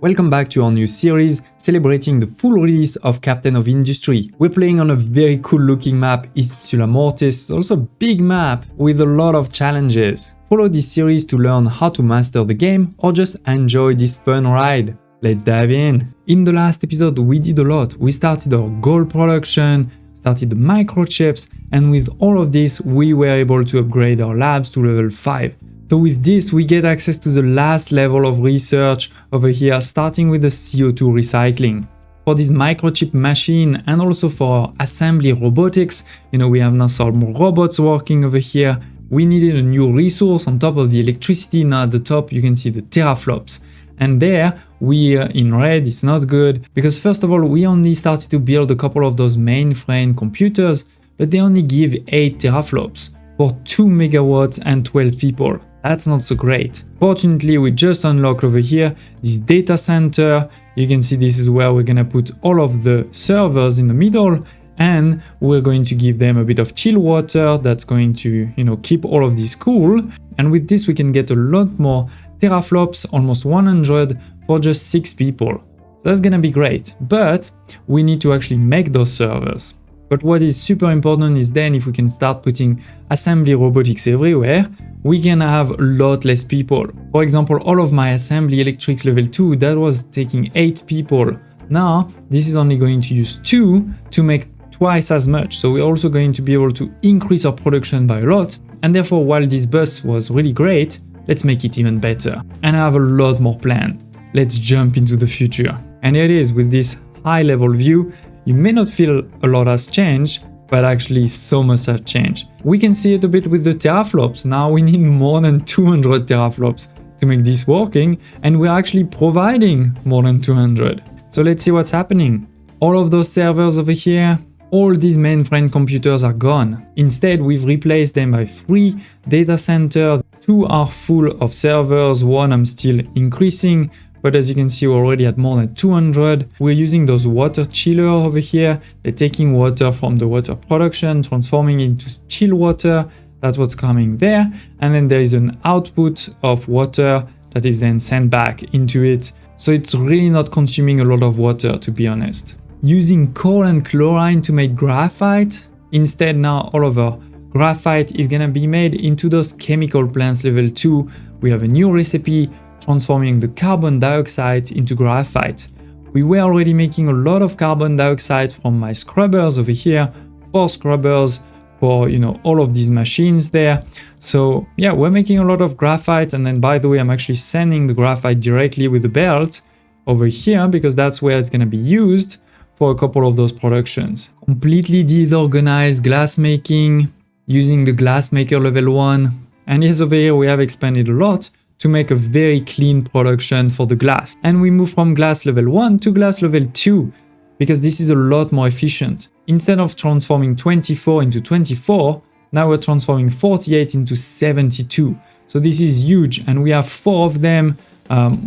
Welcome back to our new series celebrating the full release of Captain of Industry. We're playing on a very cool looking map, Insula Mortis, also a big map with a lot of challenges. Follow this series to learn how to master the game or just enjoy this fun ride. Let's dive in. In the last episode we did a lot. We started our gold production, started the microchips, and with all of this we were able to upgrade our labs to level 5. So with this we get access to the last level of research over here, starting with the CO2 recycling. For this microchip machine and also for assembly robotics, we have now some robots working over here. We needed a new resource on top of the electricity. Now at the top you can see the teraflops. And there we in red, it's not good because first of all we only started to build a couple of those mainframe computers, but they only give 8 teraflops for 2 megawatts and 12 people. That's not so great. Fortunately, we just unlocked over here this data center. You can see this is where we're gonna put all of the servers in the middle, and we're going to give them a bit of chill water that's going to, keep all of this cool. And with this, we can get a lot more teraflops, almost 100 for just 6 people. So that's gonna be great, but we need to actually make those servers. But what is super important is then if we can start putting assembly robotics everywhere, we can have a lot less people. For example, all of my assembly electrics level 2, that was taking 8 people. Now, this is only going to use 2 to make twice as much. So we're also going to be able to increase our production by a lot. And therefore, while this bus was really great, let's make it even better. And I have a lot more planned. Let's jump into the future. And here it is with this high level view. You may not feel a lot has changed, but actually so much has changed. We can see it a bit with the teraflops. Now we need more than 200 teraflops to make this working, and we're actually providing more than 200. So let's see what's happening. All of those servers over here, all these mainframe computers are gone. Instead, we've replaced them by 3 data centers. 2 are full of servers, 1 I'm still increasing. But as you can see, we're already at more than 200. We're using those water chillers over here. They're taking water from the water production, transforming it into chill water. That's what's coming there. And then there is an output of water that is then sent back into it. So it's really not consuming a lot of water, to be honest. Using coal and chlorine to make graphite. Instead, now all of our graphite is gonna be made into those chemical plants level 2. We have a new recipe transforming the carbon dioxide into graphite. We were already making a lot of carbon dioxide from my scrubbers over here, 4 scrubbers for all of these machines there. So yeah, we're making a lot of graphite, and then by the way, I'm actually sending the graphite directly with the belt over here because that's where it's gonna be used for a couple of those productions. Completely disorganized glass making using the glass maker level 1. And yes, over here we have expanded a lot to make a very clean production for the glass. And we move from glass level 1 to glass level 2 because this is a lot more efficient. Instead of transforming 24 into 24, now we're transforming 48 into 72. So this is huge, and we have 4 of them.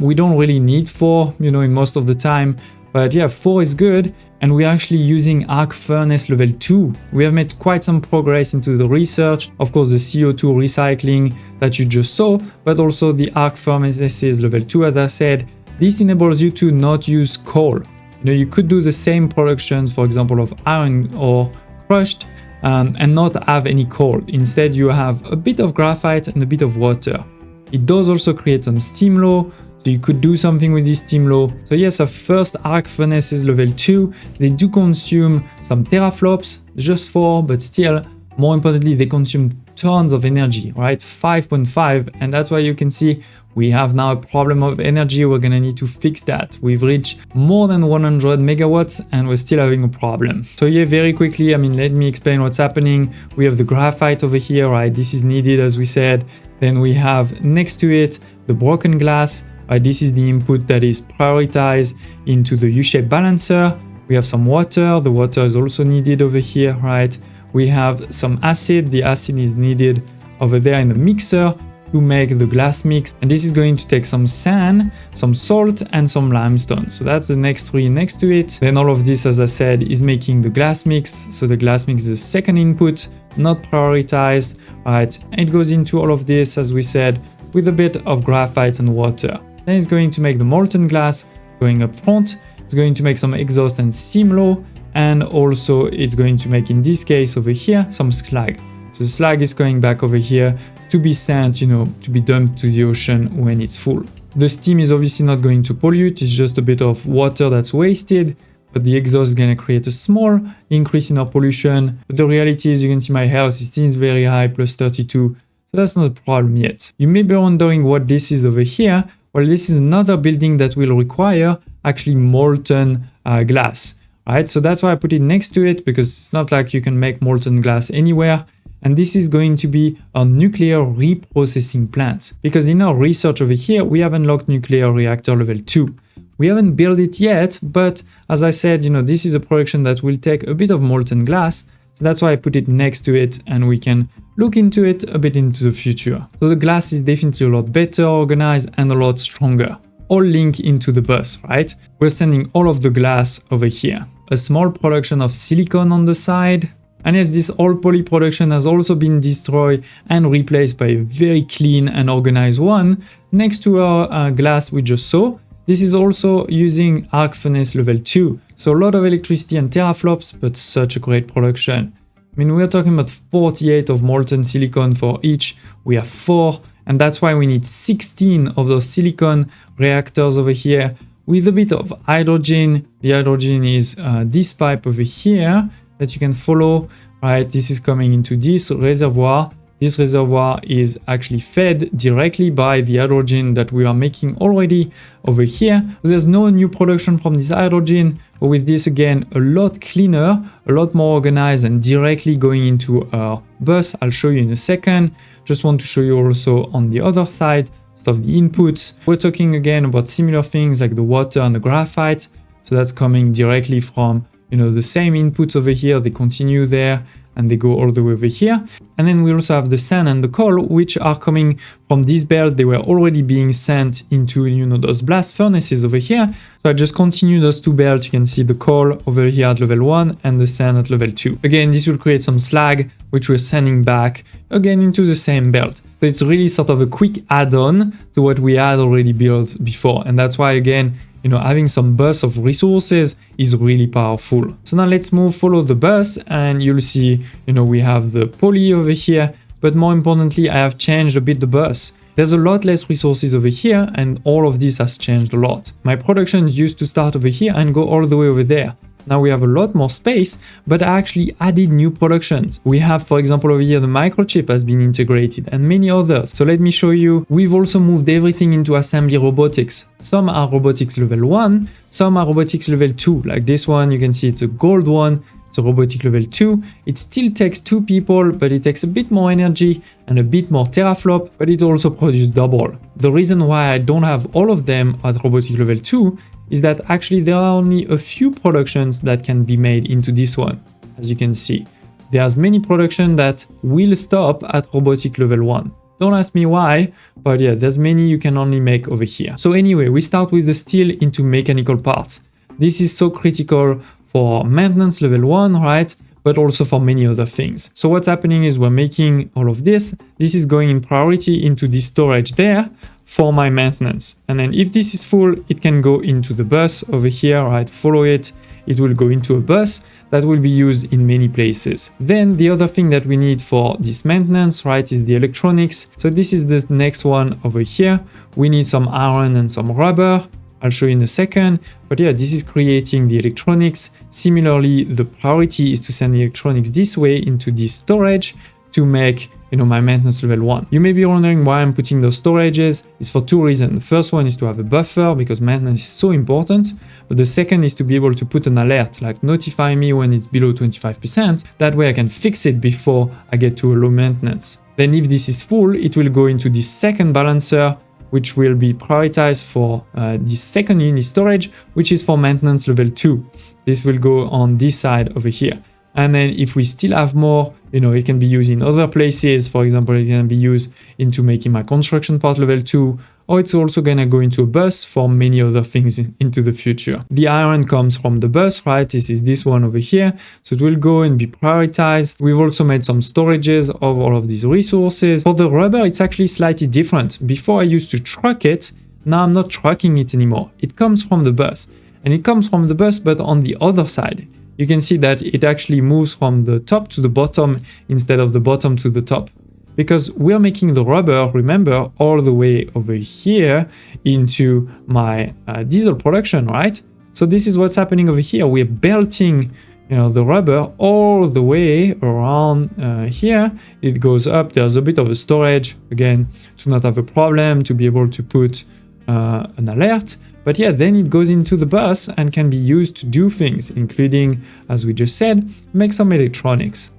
We don't really need 4, in most of the time, but yeah, 4 is good. And we're actually using arc furnace level 2. We have made quite some progress into the research. Of course, the CO2 recycling that you just saw, but also the arc furnaces level 2, as I said. This enables you to not use coal. You could do the same productions, for example, of iron ore crushed and not have any coal. Instead, you have a bit of graphite and a bit of water. It does also create some steam law. So you could do something with this steam law. So yes, our first arc furnaces level 2, they do consume some teraflops, just 4, but still, more importantly, they consume tons of energy, right? 5.5, and that's why you can see we have now a problem of energy. We're gonna need to fix that. We've reached more than 100 megawatts and we're still having a problem. So yeah, very quickly, let me explain what's happening. We have the graphite over here, right? This is needed, as we said. Then we have next to it, the broken glass. This is the input that is prioritized into the U-shaped balancer. We have some water. The water is also needed over here, right? We have some acid. The acid is needed over there in the mixer to make the glass mix. And this is going to take some sand, some salt, and some limestone. So that's the next 3 next to it. Then all of this, as I said, is making the glass mix. So the glass mix is the second input, not prioritized, right? And it goes into all of this, as we said, with a bit of graphite and water. Then it's going to make the molten glass. going up front. It's going to make some exhaust and steam low, and also it's going to make, in this case over here, some slag. So the slag is going back over here to be sent, to be dumped to the ocean when it's full. The steam is obviously not going to pollute, it's just a bit of water that's wasted, but the exhaust is going to create a small increase in our pollution. But the reality is, you can see my health is still very high, plus 32, so that's not a problem yet. You may be wondering what this is over here. Well, this is another building that will require actually molten glass, right? So that's why I put it next to it, because it's not like you can make molten glass anywhere. And this is going to be a nuclear reprocessing plant, because in our research over here, we have unlocked nuclear reactor level 2. We haven't built it yet, but as I said, this is a production that will take a bit of molten glass. So that's why I put it next to it, and we can look into it a bit into the future. So the glass is definitely a lot better organized and a lot stronger. All link into the bus, right? We're sending all of the glass over here. A small production of silicon on the side. And yes, this all poly production has also been destroyed and replaced by a very clean and organized one next to our glass we just saw. This is also using arc furnace level 2. So a lot of electricity and teraflops, but such a great production. I mean, we're talking about 48 of molten silicon for each. We have 4, and that's why we need 16 of those silicon reactors over here with a bit of hydrogen. The hydrogen is this pipe over here that you can follow, right? This is coming into this reservoir. This reservoir is actually fed directly by the hydrogen that we are making already over here. So there's no new production from this hydrogen, but with this again, a lot cleaner, a lot more organized and directly going into our bus. I'll show you in a second. Just want to show you also on the other side, stuff the inputs. We're talking again about similar things like the water and the graphite. So that's coming directly from the same inputs over here. They continue there and they go all the way over here. And then we also have the sand and the coal, which are coming from this belt. They were already being sent into, those blast furnaces over here. So I just continue those two belts. You can see the coal over here at level 1 and the sand at level 2. Again, this will create some slag, which we're sending back again into the same belt. So it's really sort of a quick add-on to what we had already built before. And that's why, again, having some bus of resources is really powerful. So now let's follow the bus, and you'll see, we have the poly over here, but more importantly, I have changed a bit the bus. There's a lot less resources over here, and all of this has changed a lot. My production used to start over here and go all the way over there. Now we have a lot more space, but I actually added new productions. We have, for example, over here, the microchip has been integrated and many others. So let me show you. We've also moved everything into assembly robotics. Some are robotics level 1, some are robotics level 2. Like this one, you can see it's a gold one. It's a robotic level 2. It still takes 2 people, but it takes a bit more energy and a bit more teraflop, but it also produces double. The reason why I don't have all of them at robotic level 2 is that actually there are only a few productions that can be made into this one. As you can see, there's many production that will stop at robotic level 1. Don't ask me why, but yeah, there's many you can only make over here. So anyway, we start with the steel into mechanical parts. This is so critical for maintenance level 1, right? But also for many other things. So what's happening is we're making all of this. This is going in priority into the storage there for my maintenance. And then if this is full, it can go into the bus over here, right? Follow it. It will go into a bus that will be used in many places. Then the other thing that we need for this maintenance, right, is the electronics. So this is the next one over here. We need some iron and some rubber. I'll show you in a second, but yeah, this is creating the electronics. Similarly, the priority is to send the electronics this way into this storage to make, my maintenance level 1. You may be wondering why I'm putting those storages. It's for 2 reasons. The first one is to have a buffer because maintenance is so important, but the second is to be able to put an alert, like notify me when it's below 25%. That way I can fix it before I get to a low maintenance. Then if this is full, it will go into this second balancer, which will be prioritized for this second unit storage, which is for maintenance level 2. This will go on this side over here. And then if we still have more, it can be used in other places. For example, it can be used into making my construction part level 2, or it's also going to go into a bus for many other things into the future. The iron comes from the bus, right? This is this one over here. So it will go and be prioritized. We've also made some storages of all of these resources. For the rubber, it's actually slightly different. Before I used to truck it, Now I'm not trucking it anymore. It comes from the bus. And it comes from the bus, but on the other side. You can see that it actually moves from the top to the bottom instead of the bottom to the top. Because we're making the rubber, remember, all the way over here into my diesel production, right? So this is what's happening over here. We're belting, the rubber all the way around here. It goes up. There's a bit of a storage, again, to not have a problem, to be able to put an alert. But yeah, then it goes into the bus and can be used to do things, including, as we just said, make some electronics.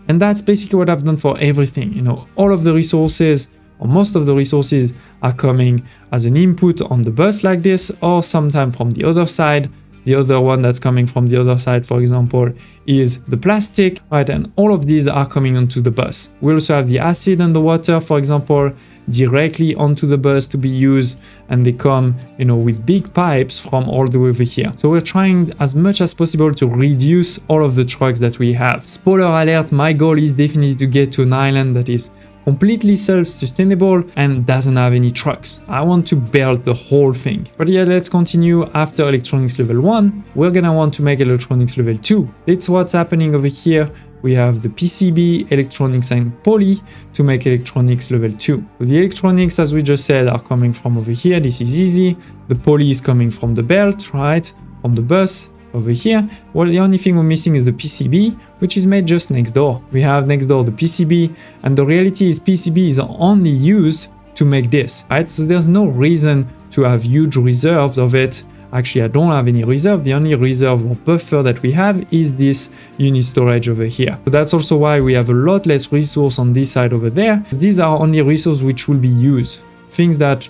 And that's basically what I've done for everything. All of the resources, or most of the resources, are coming as an input on the bus like this, or sometimes from the other side. The other one that's coming from the other side, for example, is the plastic, right? And all of these are coming onto the bus. We also have the acid and the water, for example, directly onto the bus to be used, and they come, with big pipes from all the way over here. So we're trying as much as possible to reduce all of the trucks that we have. Spoiler alert, my goal is definitely to get to an island that is completely self-sustainable and doesn't have any trucks. I want to build the whole thing. But yeah, let's continue. After electronics level 1, we're gonna want to make electronics level 2. That's what's happening over here. We have the PCB, electronics, and poly to make electronics level 2. So the electronics, as we just said, are coming from over here. This is easy. The poly is coming from the belt, right? From the bus over here. Well, the only thing we're missing is the PCB, which is made just next door. We have next door the PCB, and the reality is PCB is only used to make this, right? So there's no reason to have huge reserves of it. Actually, I don't have any reserve. The only reserve or buffer that we have is this unit storage over here. So that's also why we have a lot less resource on this side over there. These are only resources which will be used. Things that,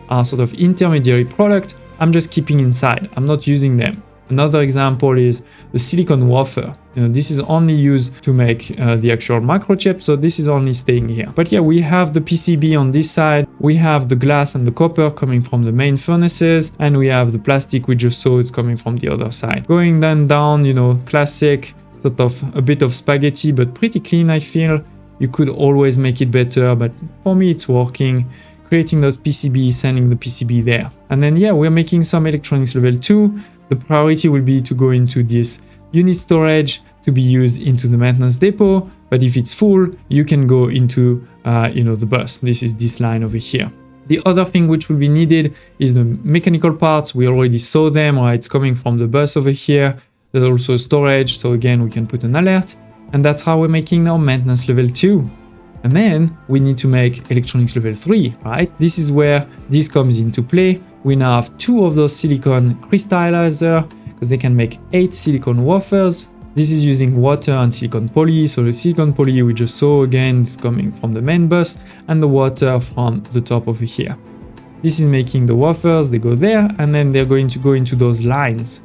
are sort of intermediary product, I'm just keeping inside. I'm not using them. Another example is the silicon wafer. This is only used to make the actual microchip, so this is only staying here. But yeah, we have the PCB on this side, we have the glass and the copper coming from the main furnaces, and we have the plastic we just saw, it's coming from the other side. Going then down, classic, sort of a bit of spaghetti, but pretty clean, I feel. You could always make it better, but for me it's working. Creating those PCB, sending the PCB there. And then yeah, we're making some electronics level 2. The priority will be to go into this unit storage to be used into the maintenance depot. But if it's full, you can go into, the bus. This is this line over here. The other thing which will be needed is the mechanical parts. We already saw them, right? It's coming from the bus over here. There's also storage. So again, we can put an alert. And that's how we're making our maintenance level 2. And then we need to make electronics level 3, right? This is where this comes into play. We now have 2 of those silicon crystallizer because they can make 8 silicon wafers. This is using water and silicon poly. So the silicon poly we just saw again is coming from the main bus and the water from the top over here. This is making the wafers, they go there, and then they're going to go into those lines.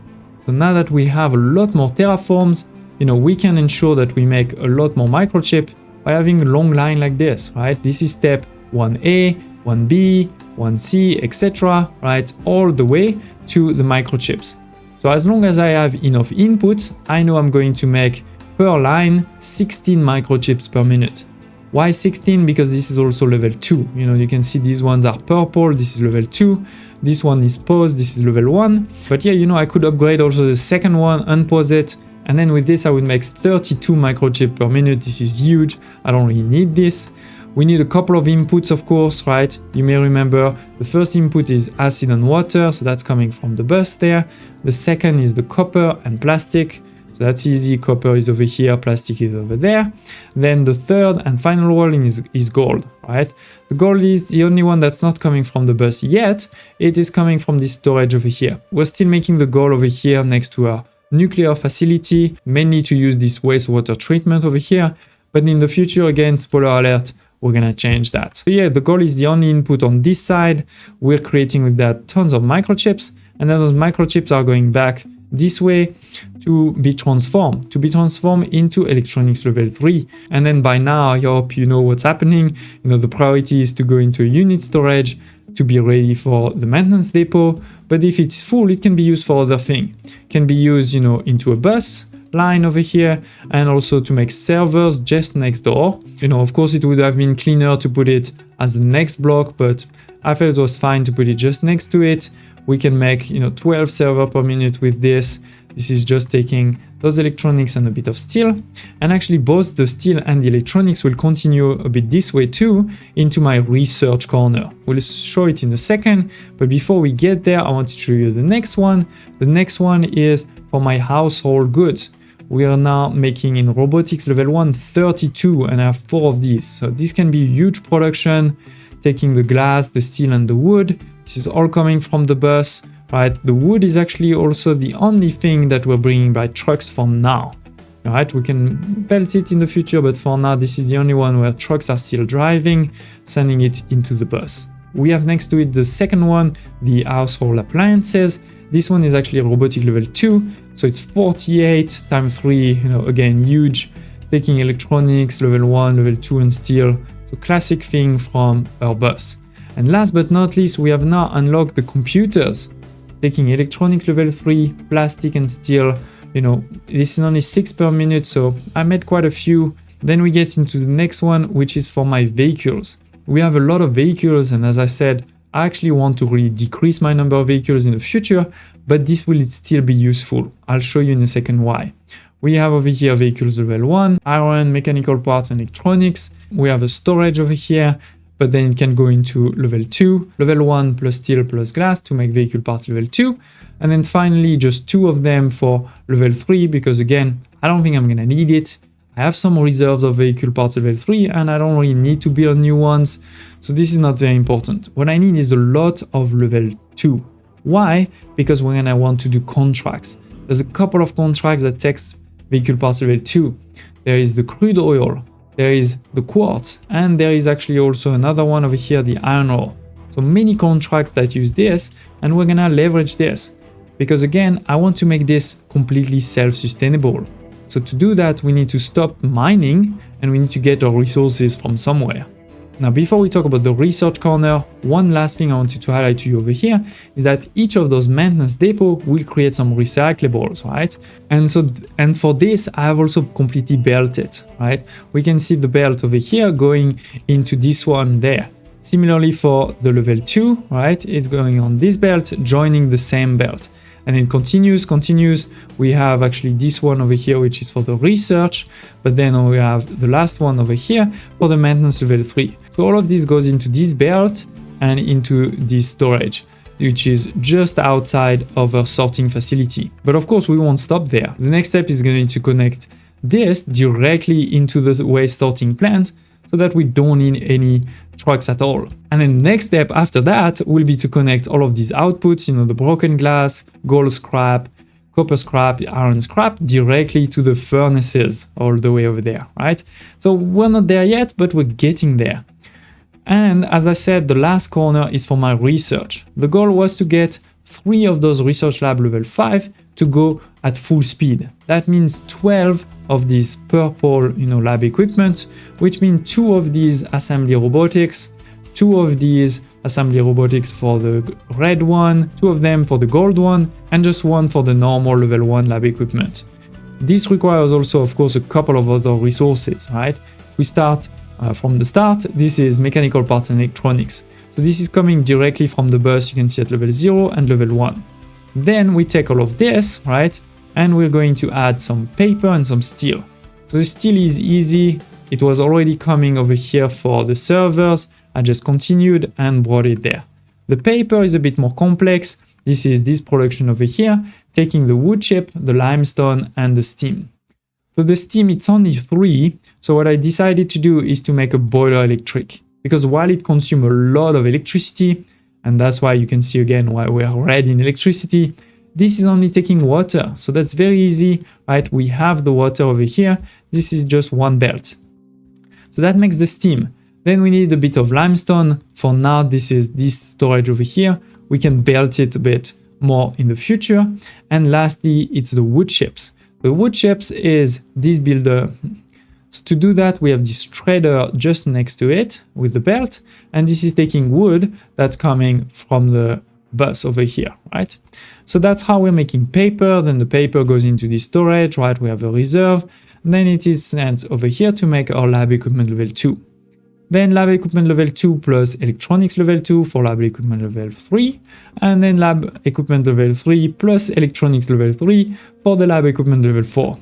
So now that we have a lot more terraforms, we can ensure that we make a lot more microchip by having a long line like this, right? This is step 1A, 1B, 1C, etc., right? All the way to the microchips. So as long as I have enough inputs, I know I'm going to make per line 16 microchips per minute. Why 16? Because this is also level 2. You can see these ones are purple, this is level 2. This one is paused, this is level 1. But yeah, I could upgrade also the second one, unpause it. And then with this, I would make 32 microchips per minute. This is huge. I don't really need this. We need a couple of inputs, of course, right? You may remember the first input is acid and water. So that's coming from the bus there. The second is the copper and plastic. So that's easy. Copper is over here, plastic is over there. Then the third and final one is gold, right? The gold is the only one that's not coming from the bus yet. It is coming from this storage over here. We're still making the gold over here next to our nuclear facility, mainly to use this wastewater treatment over here. But in the future, again, spoiler alert, we're gonna change that. So yeah, the gold is the only input on this side. We're creating with that tons of microchips, and then those microchips are going back this way to be transformed into electronics level 3. And then by now, I hope you know what's happening. The priority is to go into a unit storage to be ready for the maintenance depot. But if it's full, it can be used for other things. It can be used, into a bus line over here, and also to make servers just next door. Of course, it would have been cleaner to put it as the next block, but I felt it was fine to put it just next to it. We can make, 12 server per minute with this. This is just taking those electronics and a bit of steel. And actually both the steel and the electronics will continue a bit this way too into my research corner. We'll show it in a second, but before we get there, I want to show you the next one. The next one is for my household goods. We are now making in robotics level 1 32, and I have 4 of these. So this can be huge production, taking the glass, the steel and the wood. This is all coming from the bus, right? The wood is actually also the only thing that we're bringing by trucks for now. All right, we can belt it in the future, but for now, this is the only one where trucks are still driving, sending it into the bus. We have next to it the second one, the household appliances. This one is actually robotic level 2, so it's 48 times 3, again, huge, taking electronics, level 1, level 2, and steel. So classic thing from our bus. And last but not least, we have now unlocked the computers, taking electronics level 3, plastic and steel. This is only 6 per minute, so I made quite a few. Then we get into the next one, which is for my vehicles. We have a lot of vehicles, and as I said, I actually want to really decrease my number of vehicles in the future, but this will still be useful. I'll show you in a second why. We have over here vehicles level 1, iron, mechanical parts, and electronics. We have a storage over here, but then it can go into level 2, level 1 plus steel plus glass to make vehicle parts level 2. And then finally, just 2 of them for level 3, because again, I don't think I'm gonna need it. I have some reserves of vehicle parts level 3 and I don't really need to build new ones. So this is not very important. What I need is a lot of level 2. Why? Because we're gonna want to do contracts. There's a couple of contracts that takes vehicle parts level 2. There is the crude oil, there is the quartz, and there is actually also another one over here, the iron ore. So many contracts that use this, and we're gonna leverage this. Because again, I want to make this completely self-sustainable. So to do that, we need to stop mining and we need to get our resources from somewhere. Now, before we talk about the research corner, one last thing I wanted to highlight to you over here is that each of those maintenance depots will create some recyclables, right? And for this, I have also completely built it, right? We can see the belt over here going into this one there. Similarly for the level 2, right? It's going on this belt, joining the same belt. And it continues. We have actually this one over here, which is for the research, but then we have the last one over here for the maintenance level 3. So all of this goes into this belt and into this storage, which is just outside of our sorting facility. But of course, we won't stop there. The next step is going to connect this directly into the waste sorting plant so that we don't need any trucks at all. And then the next step after that will be to connect all of these outputs, the broken glass, gold scrap, copper scrap, iron scrap, directly to the furnaces all the way over there, right? So we're not there yet, but we're getting there. And as I said, the last corner is for my research. The goal was to get 3 of those research lab level 5 to go at full speed. That means 12 of these purple, lab equipment, which means 2 of these assembly robotics, 2 of these assembly robotics for the red one, 2 of them for the gold one, and just 1 for the normal level 1 lab equipment. This requires also, of course, a couple of other resources, right? We start from the start. This is mechanical parts and electronics. So this is coming directly from the bus. You can see at level 0 and level 1. Then we take all of this, right? And we're going to add some paper and some steel. So the steel is easy. It was already coming over here for the servers. I just continued and brought it there. The paper is a bit more complex. This is this production over here, taking the wood chip, the limestone, and the steam. For the steam, it's only 3. So what I decided to do is to make a boiler electric. Because while it consumes a lot of electricity, and that's why you can see again why we're red in electricity, this is only taking water. So that's very easy, right? We have the water over here. This is just one belt. So that makes the steam. Then we need a bit of limestone. For now, this is this storage over here. We can belt it a bit more in the future. And lastly, it's the wood chips. The wood chips is this builder. So to do that, we have this shredder just next to it with the belt. And this is taking wood that's coming from the bus over here, right? So that's how we're making paper. Then the paper goes into this storage, right? We have a reserve. Then it is sent over here to make our lab equipment level 2. then lab equipment level 2 plus electronics level 2 for lab equipment level 3, and then lab equipment level 3 plus electronics level 3 for the lab equipment level 4.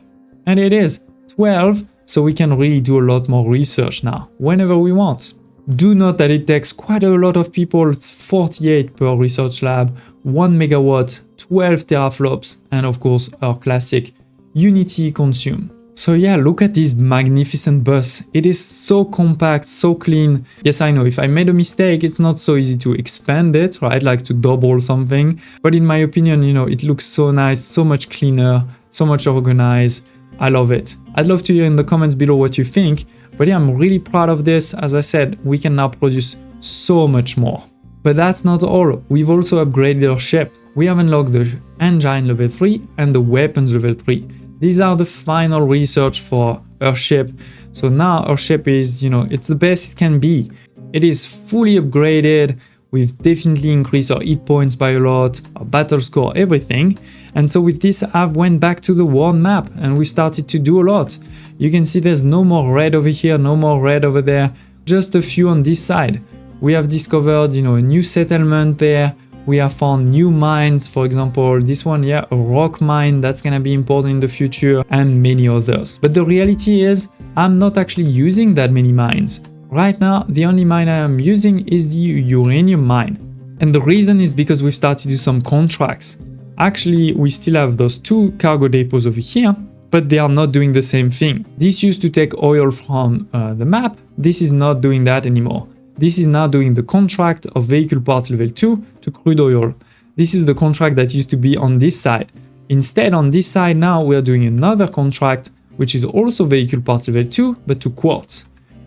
And it is 12, so we can really do a lot more research now, whenever we want. Do note that it takes quite a lot of people, it's 48 per research lab, 1 megawatt, 12 teraflops, and of course our classic Unity consume. So yeah, look at this magnificent bus. It is so compact, so clean. Yes, I know if I made a mistake, it's not so easy to expand it, right? Like to double something. But in my opinion, you know, it looks so nice, so much cleaner, so much organized. I love it. I'd love to hear in the comments below what you think. But yeah, I'm really proud of this. As I said, we can now produce so much more. But that's not all. We've also upgraded our ship. We have unlocked the engine level 3 and the weapons level 3. These are the final research for our ship. So now our ship is, you know, it's the best it can be. It is fully upgraded. We've definitely increased our hit points by a lot, our battle score, everything. And so with this, I've went back to the world map and we started to do a lot. You can see there's no more red over here, no more red over there, just a few on this side. We have discovered, you know, a new settlement there. We have found new mines, for example, this one, yeah, a rock mine, that's gonna be important in the future, and many others. But the reality is, I'm not actually using that many mines. Right now, the only mine I am using is the uranium mine. And the reason is because we've started to do some contracts. Actually, we still have those 2 cargo depots over here, but they are not doing the same thing. This used to take oil from the map. This is not doing that anymore. This is now doing the contract of vehicle parts level 2 to crude oil. This is the contract that used to be on this side. Instead, on this side now, we are doing another contract, which is also vehicle parts level 2, but to quartz.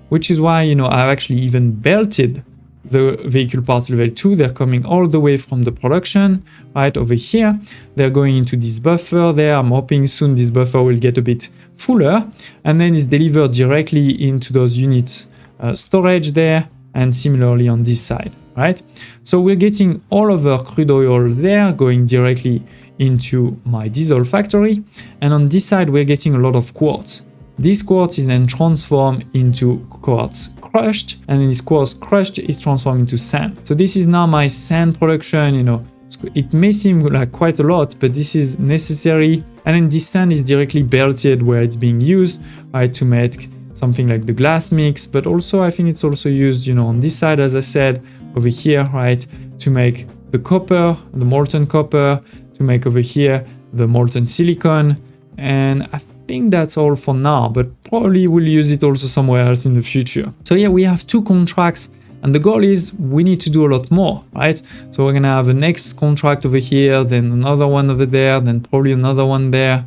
Which is why, you know, I've actually even belted the vehicle parts level 2. They're coming all the way from the production, right over here. They're going into this buffer there. I'm hoping soon this buffer will get a bit fuller. And then it's delivered directly into those units storage there. And similarly on this side, right? So we're getting all of our crude oil there going directly into my diesel factory. And on this side, we're getting a lot of quartz. This quartz is then transformed into quartz crushed, and then this quartz crushed is transformed into sand. So this is now my sand production, you know, it may seem like quite a lot, but this is necessary. And then this sand is directly belted where it's being used, right, to make something like the glass mix, but also I think it's also used, you know, on this side, as I said, over here, right, to make the copper, the molten copper, to make over here the molten silicon. And I think that's all for now, but probably we'll use it also somewhere else in the future. So yeah, we have 2 contracts, and the goal is we need to do a lot more, right? So we're gonna have a next contract over here, then another one over there, then probably another one there,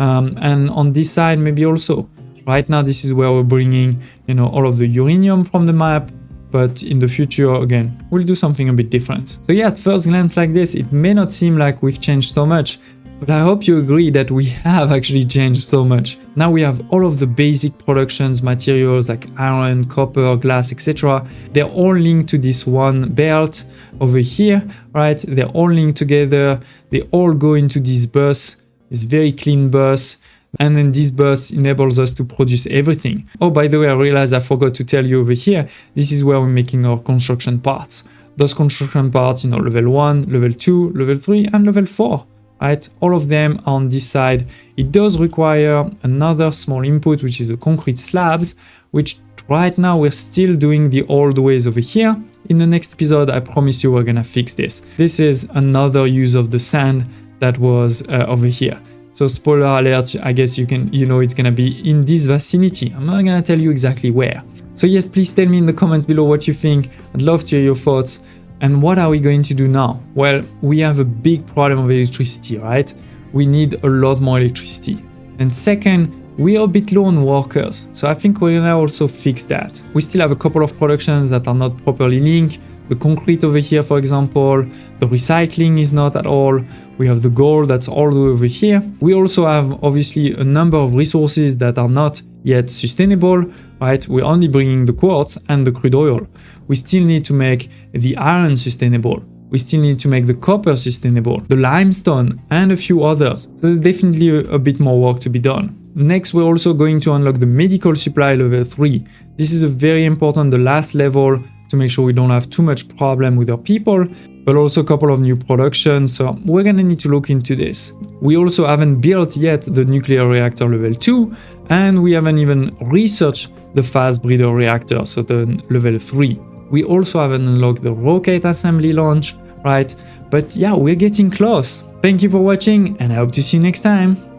and on this side maybe also. Right now, this is where we're bringing, you know, all of the uranium from the map, but in the future, again, we'll do something a bit different. So yeah, at first glance like this, it may not seem like we've changed so much, but I hope you agree that we have actually changed so much. Now we have all of the basic productions, materials like iron, copper, glass, etc. They're all linked to this one belt over here, right? They're all linked together. They all go into this bus, this very clean bus. And then this bus enables us to produce everything. Oh, by the way, I realized I forgot to tell you over here, this is where we're making our construction parts. Those construction parts, you know, level 1, level 2, level 3, and level 4, right? All of them are on this side. It does require another small input, which is the concrete slabs, which right now we're still doing the old ways over here. In the next episode, I promise you we're gonna fix this. This is another use of the sand that was over here. So spoiler alert, I guess you know it's gonna be in this vicinity. I'm not gonna tell you exactly where. So yes, please tell me in the comments below what you think. I'd love to hear your thoughts. And what are we going to do now? Well, we have a big problem of electricity, right? We need a lot more electricity. And second, we are a bit low on workers. So I think we're gonna also fix that. We still have a couple of productions that are not properly linked. The concrete over here, for example, the recycling is not at all. We have the gold that's all the way over here. We also have obviously a number of resources that are not yet sustainable, right? We're only bringing the quartz and the crude oil. We still need to make the iron sustainable. We still need to make the copper sustainable, the limestone, and a few others. So there's definitely a bit more work to be done. Next, we're also going to unlock the medical supply level 3. This is a very important, the last level, to make sure we don't have too much problem with our people, but also a couple of new productions, so we're gonna need to look into this. We also haven't built yet the nuclear reactor level 2, and we haven't even researched the fast breeder reactor, so the level 3. We also haven't unlocked the rocket assembly launch, right? But yeah, we're getting close. Thank you for watching, and I hope to see you next time.